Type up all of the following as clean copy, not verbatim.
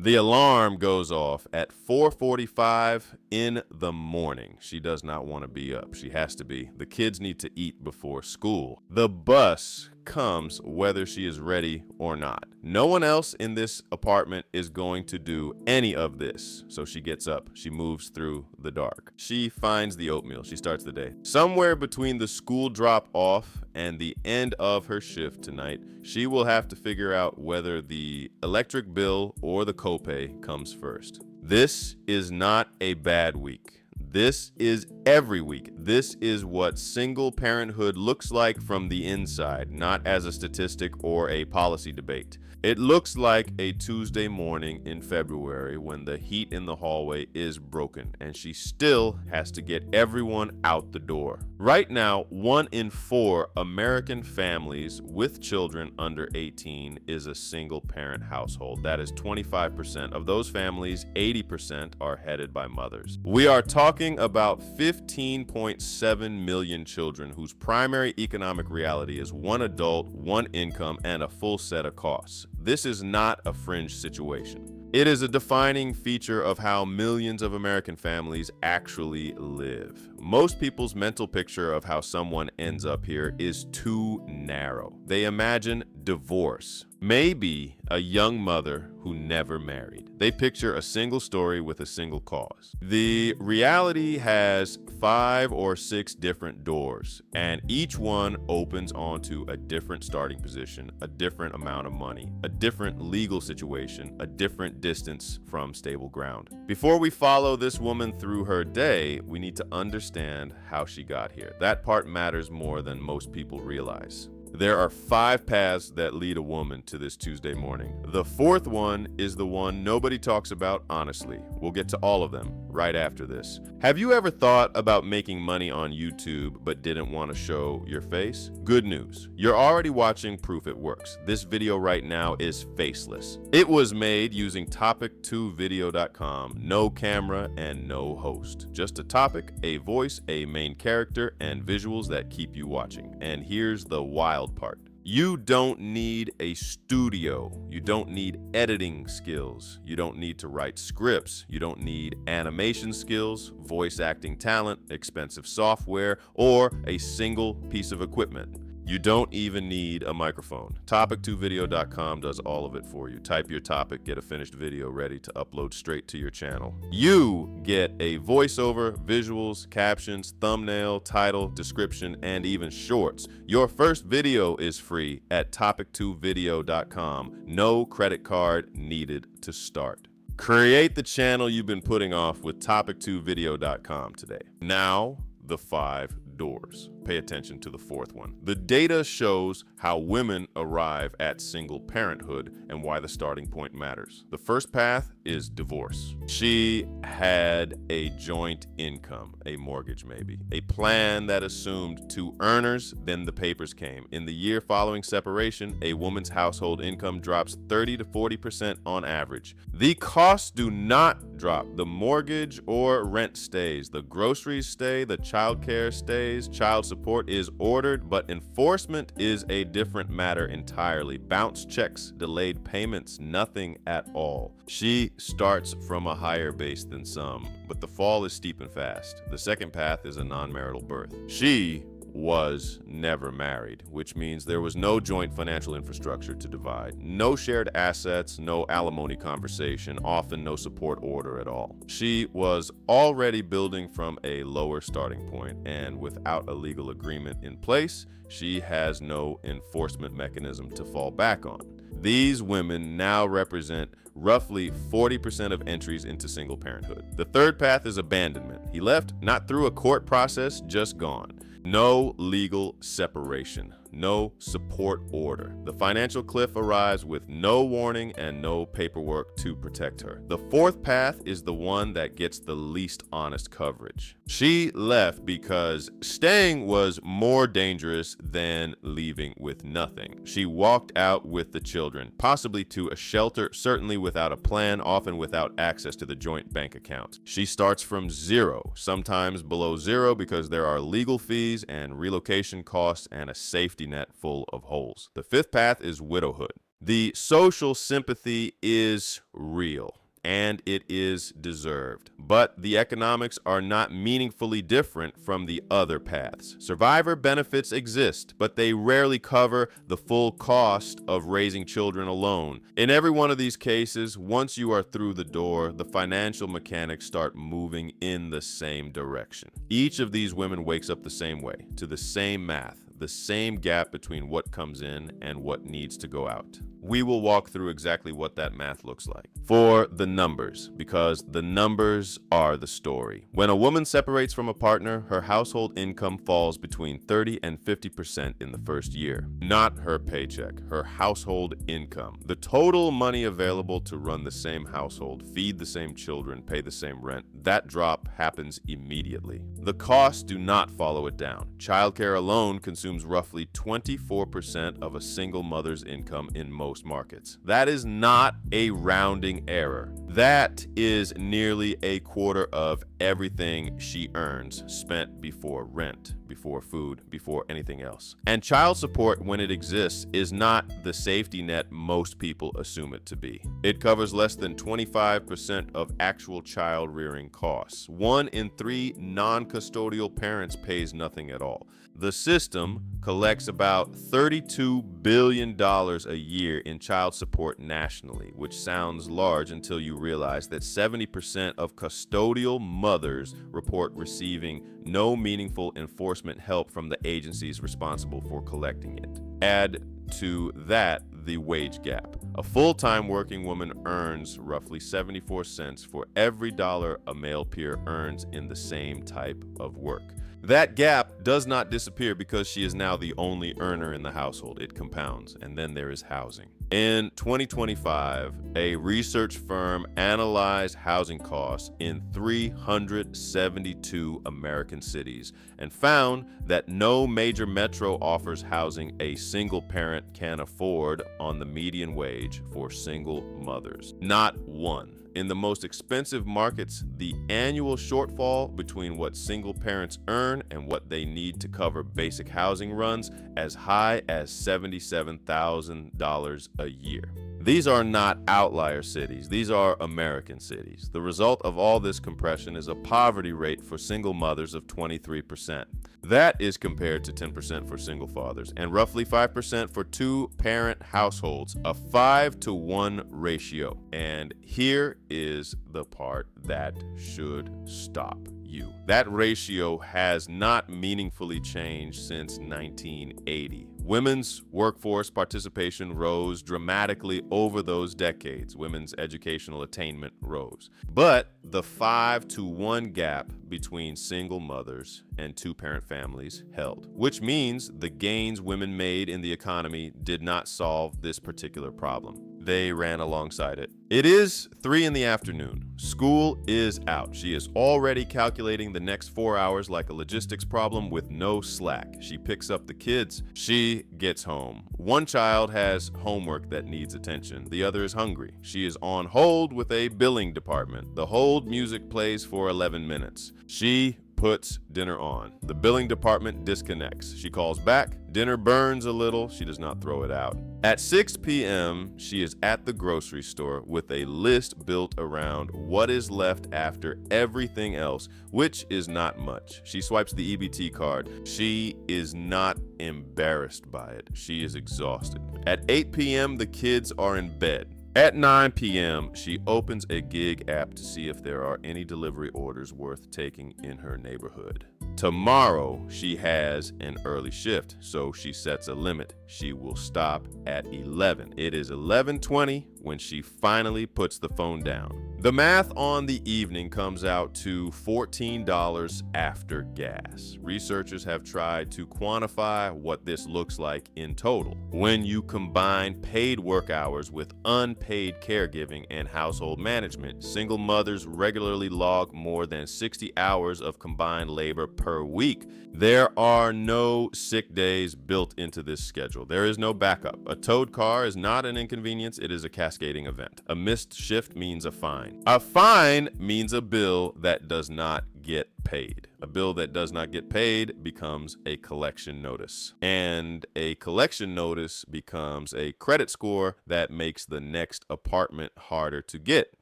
The alarm goes off at 4:45 in the morning. She does not want to be up. She has to be. The kids need to eat before school. The bus comes whether she is ready or not. No one else in this apartment is going to do any of this. So she gets up. She moves through the dark. She finds the oatmeal. She starts the day. Somewhere between the school drop off and the end of her shift tonight, she will have to figure out whether the electric bill or the copay comes first. This is not a bad week. This is every week. This is what single parenthood looks like from the inside, not as a statistic or a policy debate. It looks like a Tuesday morning in February when the heat in the hallway is broken and she still has to get everyone out the door. Right now, 1 in 4 American families with children under 18 is a single parent household. That is 25%. Of those families, 80% are headed by mothers. We are talking about 15.7 million children whose primary economic reality is one adult, one income, and a full set of costs. This is not a fringe situation. It is a defining feature of how millions of American families actually live. Most people's mental picture of how someone ends up here is too narrow. They imagine divorce, maybe a young mother who never married. They picture a single story with a single cause. The reality has 5 or 6 different doors, and each one opens onto a different starting position, a different amount of money, a different legal situation, a different distance from stable ground. Before we follow this woman through her day, we need to understand how she got here. That part matters more than most people realize. There are 5 paths that lead a woman to this Tuesday morning. The 4th one is the one nobody talks about honestly. We'll get to all of them right after this. Have you ever thought about making money on YouTube but didn't want to show your face? Good news. You're already watching proof it works. This video right now is faceless. It was made using topic2video.com, no camera and no host. Just a topic, a voice, a main character, and visuals that keep you watching. And here's the wild part. You don't need a studio. You don't need editing skills. You don't need to write scripts. You don't need animation skills, voice acting talent, expensive software, or a single piece of equipment. You don't even need a microphone. Topic2video.com does all of it for you. Type your topic, get a finished video ready to upload straight to your channel. You get a voiceover, visuals, captions, thumbnail, title, description, and even shorts. Your first video is free at topic2video.com. No credit card needed to start. Create the channel you've been putting off with topic2video.com today. Now, the 5 doors. Pay attention to the 4th one. The data shows how women arrive at single parenthood and why the starting point matters. The first path is divorce. She had a joint income, a mortgage maybe, a plan that assumed 2 earners, then the papers came. In the year following separation, a woman's household income drops 30 to 40% on average. The costs do not drop. The mortgage or rent stays, the groceries stay, the childcare stays, child support is ordered, but enforcement is a different matter entirely. Bounce checks, delayed payments, nothing at all. She starts from a higher base than some, but the fall is steep and fast. The second path is a non-marital birth. She was never married, which means there was no joint financial infrastructure to divide, no shared assets, no alimony conversation, often no support order at all. She was already building from a lower starting point, and without a legal agreement in place, she has no enforcement mechanism to fall back on. These women now represent roughly 40% of entries into single parenthood. The third path is abandonment. He left not through a court process, just gone. No legal separation, no support order. The financial cliff arrives with no warning and no paperwork to protect her. The 4th path is the one that gets the least honest coverage. She left because staying was more dangerous than leaving with nothing. She walked out with the children, possibly to a shelter, certainly without a plan, often without access to the joint bank account. She starts from 0, sometimes below 0 because there are legal fees and relocation costs and a safety net full of holes. The 5th path is widowhood. The social sympathy is real and it is deserved, but the economics are not meaningfully different from the other paths. Survivor benefits exist, but they rarely cover the full cost of raising children alone. In every one of these cases, once you are through the door, the financial mechanics start moving in the same direction. Each of these women wakes up the same way, to the same math, the same gap between what comes in and what needs to go out. We will walk through exactly what that math looks like. For the numbers, because the numbers are the story. When a woman separates from a partner, her household income falls between 30 and 50% in the first year. Not her paycheck, her household income. The total money available to run the same household, feed the same children, pay the same rent, that drop happens immediately. The costs do not follow it down. Childcare alone consumes roughly 24% of a single mother's income in most markets. That is not a rounding error. That is nearly a quarter of everything she earns spent before rent, before food, before anything else. And child support, when it exists, is not the safety net most people assume it to be. It covers less than 25% of actual child rearing costs. 1 in 3 non-custodial parents pays nothing at all. The system collects about $32 billion a year in child support nationally, which sounds large until you realize that 70% of custodial mothers report receiving no meaningful enforcement help from the agencies responsible for collecting it. Add to that the wage gap. A full-time working woman earns roughly 74 cents for every dollar a male peer earns in the same type of work. That gap does not disappear because she is now the only earner in the household. It compounds, and then there is housing. In 2025, a research firm analyzed housing costs in 372 American cities and found that no major metro offers housing a single parent can afford on the median wage for single mothers. Not one. In the most expensive markets, the annual shortfall between what single parents earn and what they need to cover basic housing runs as high as $77,000 a year. These are not outlier cities. These are American cities. The result of all this compression is a poverty rate for single mothers of 23%. That is compared to 10% for single fathers and roughly 5% for two-parent households, a 5-to-1 ratio. And here is the part that should stop you. That ratio has not meaningfully changed since 1980. Women's workforce participation rose dramatically over those decades. Women's educational attainment rose. But the 5-to-1 gap between single mothers and two-parent families held, which means the gains women made in the economy did not solve this particular problem. They ran alongside it. It is 3 in the afternoon. School is out. She is already calculating the next 4 hours like a logistics problem with no slack. She picks up the kids. She gets home. One child has homework that needs attention. The other is hungry. She is on hold with a billing department. The hold music plays for 11 minutes. She puts dinner on. The billing department disconnects. She calls back. Dinner burns a little. She does not throw it out. At 6 p.m., she is at the grocery store with a list built around what is left after everything else, which is not much. She swipes the EBT card. She is not embarrassed by it. She is exhausted. At 8 p.m., the kids are in bed. At 9 p.m., she opens a gig app to see if there are any delivery orders worth taking in her neighborhood. Tomorrow, she has an early shift, so she sets a limit. She will stop at 11. It is 11:20 when she finally puts the phone down. The math on the evening comes out to $14 after gas. Researchers have tried to quantify what this looks like in total. When you combine paid work hours with unpaid caregiving and household management, single mothers regularly log more than 60 hours of combined labor per week. There are no sick days built into this schedule. There is no backup. A towed car is not an inconvenience, it is a cascading event. A missed shift means a fine. A fine means a bill that does not get paid. A bill that does not get paid becomes a collection notice. And a collection notice becomes a credit score that makes the next apartment harder to get.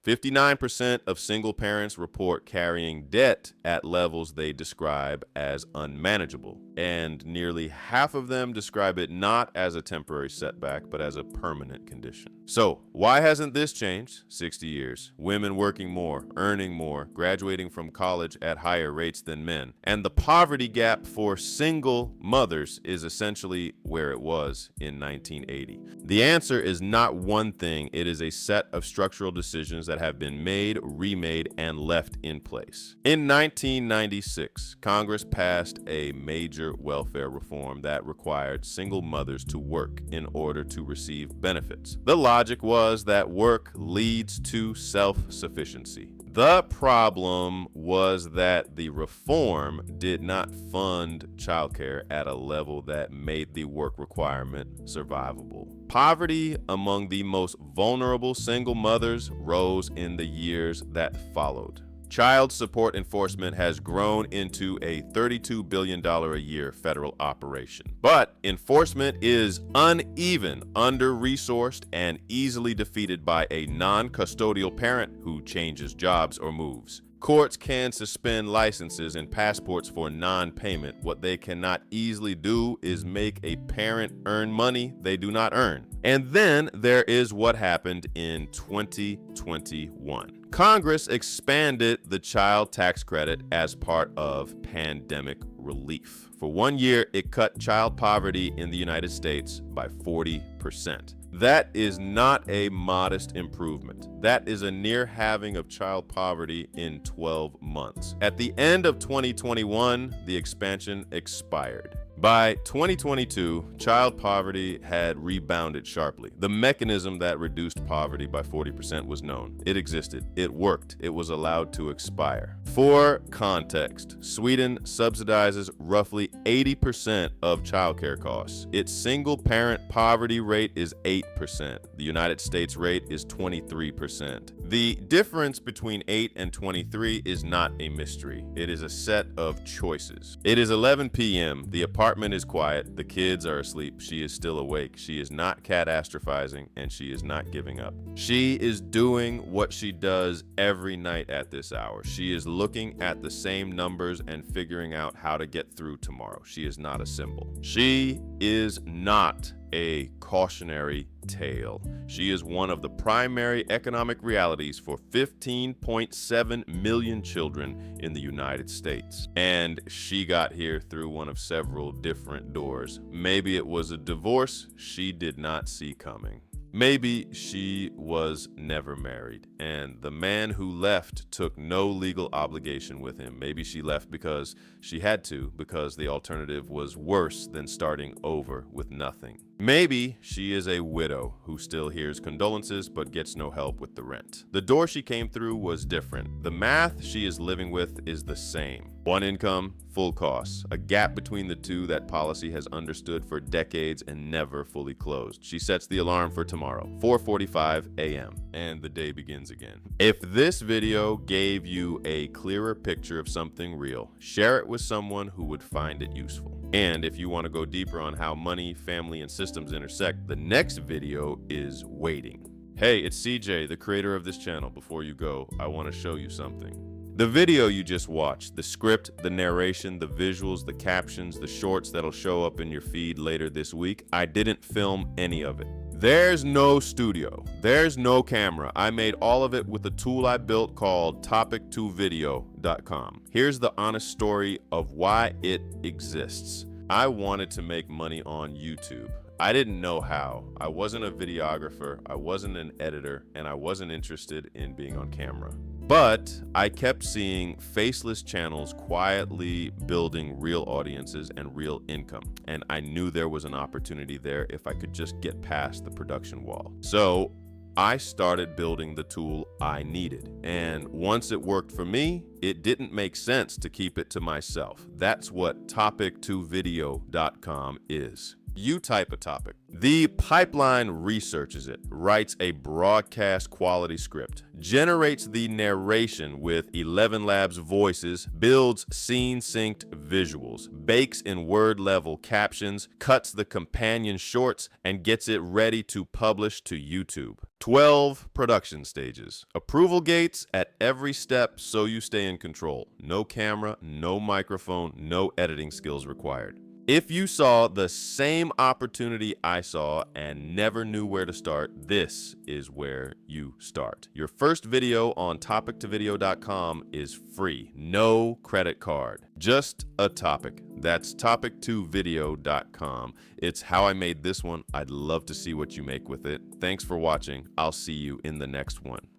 59% of single parents report carrying debt at levels they describe as unmanageable. And nearly half of them describe it not as a temporary setback, but as a permanent condition. So, why hasn't this changed? 60 years. Women working more, earning more, graduating from college at higher rates than men. And the poverty gap for single mothers is essentially where it was in 1980. The answer is not one thing, it is a set of structural decisions that have been made, remade, and left in place. In 1996, Congress passed a major welfare reform that required single mothers to work in order to receive benefits. The logic was that work leads to self-sufficiency. The problem was that the reform did not fund childcare at a level that made the work requirement survivable. Poverty among the most vulnerable single mothers rose in the years that followed. Child support enforcement has grown into a $32 billion a year federal operation. But enforcement is uneven, under-resourced, and easily defeated by a non-custodial parent who changes jobs or moves. Courts can suspend licenses and passports for non-payment. What they cannot easily do is make a parent earn money they do not earn. And then there is what happened in 2021. Congress expanded the child tax credit as part of pandemic relief. For 1 year, it cut child poverty in the United States by 40%. That is not a modest improvement. That is a near halving of child poverty in 12 months. At the end of 2021, the expansion expired. By 2022, child poverty had rebounded sharply. The mechanism that reduced poverty by 40% was known. It existed. It worked. It was allowed to expire. For context, Sweden subsidizes roughly 80% of childcare costs. Its single-parent poverty rate is 8%. The United States rate is 23%. The difference between 8 and 23 is not a mystery. It is a set of choices. It is 11 p.m. The apartment is quiet. The kids are asleep. She is still awake. She is not catastrophizing, and she is not giving up. She is doing what she does every night at this hour. She is looking at the same numbers and figuring out how to get through tomorrow. She is not a symbol. She is not a cautionary tale. She is one of the primary economic realities for 15.7 million children in the United States. And she got here through one of several different doors. Maybe it was a divorce she did not see coming. Maybe she was never married, and the man who left took no legal obligation with him. Maybe she left because she had to, because the alternative was worse than starting over with nothing. Maybe she is a widow who still hears condolences but gets no help with the rent. The door she came through was different. The math she is living with is the same. One income, full costs. A gap between the two that policy has understood for decades and never fully closed. She sets the alarm for tomorrow, 4:45 a.m., and the day begins again. If this video gave you a clearer picture of something real, share it with someone who would find it useful. And if you want to go deeper on how money, family, and systems intersect, the next video is waiting. Hey, it's CJ, the creator of this channel. Before you go, I want to show you something. The video you just watched, the script, the narration, the visuals, the captions, the shorts that'll show up in your feed later this week, I didn't film any of it. There's no studio. There's no camera. I made all of it with a tool I built called topic2video.com. Here's the honest story of why it exists. I wanted to make money on YouTube. I didn't know how. I wasn't a videographer, I wasn't an editor, and I wasn't interested in being on camera. But I kept seeing faceless channels quietly building real audiences and real income. And I knew there was an opportunity there if I could just get past the production wall. So I started building the tool I needed. And once it worked for me, it didn't make sense to keep it to myself. That's what topic2video.com is. You type a topic. The pipeline researches it, writes a broadcast quality script, generates the narration with 11 Labs voices, builds scene-synced visuals, bakes in word-level captions, cuts the companion shorts, and gets it ready to publish to YouTube. 12 production stages. Approval gates at every step so you stay in control. No camera, no microphone, no editing skills required. If you saw the same opportunity I saw and never knew where to start, this is where you start. Your first video on topic2video.com is free. No credit card. Just a topic. That's topic2video.com. It's how I made this one. I'd love to see what you make with it. Thanks for watching. I'll see you in the next one.